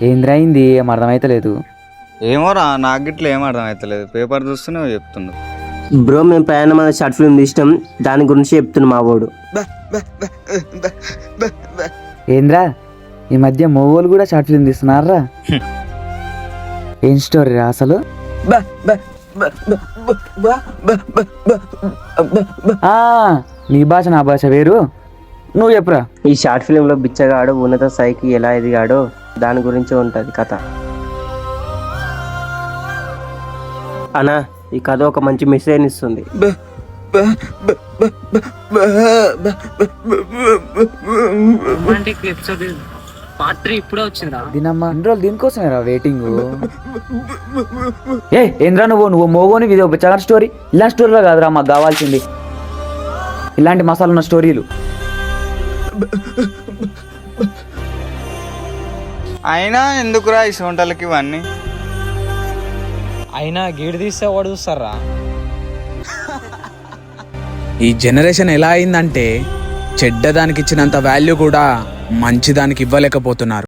ఏంద్రైంది ఏం అర్థమైతలేదు. ఏమోరా నాకు గిట్ల ఏం అర్థమవుతలేదు. పేపర్ చూస్తూనే చెప్తుండు. బ్రో మేము ప్రయాణం అనే షార్ట్ ఫిల్మ్ తీసినాం, దాని గురించి చెప్తున్నా మా వాడు. ఏంద్రా ఈ మధ్య మోగోలు కూడా షార్ట్ ఫిల్మ్ తీస్తున్నారా? ఏం స్టోరీ రా అసలు? నీ భాష నా భాష వేరు, నువ్వు చెప్పురా. ఈ షార్ట్ ఫిల్మ్ లో బిచ్చగాడు ఉన్నత స్థాయికి ఎలా ఎదిగాడో దాని గురించి ఉంటది కథ. అన్నా ఈ కథ ఒక మంచి మెసేజ్ ఇస్తుంది. దీనమ్మా ఇన్ని రోజులు దీనికోసమే రా వెయిటింగ్. ఏంద్రా నువ్వు మోగోని ఇది ఒక చాలా స్టోరీ. ఇలాంటి స్టోరీలో కాదురా మాకు కావాల్సింది, ఇలాంటి మసాలా ఉన్న స్టోరీలు. అయినా ఎందుకురా ఈ సొంటలకి ఇవన్నీ? అయినా గీడు తీస్తే వాడు చూస్తారా? ఈ జనరేషన్ ఎలా అయిందంటే చెడ్డదానికి ఇచ్చినంత వాల్యూ కూడా మంచిదానికి ఇవ్వలేకపోతున్నారు.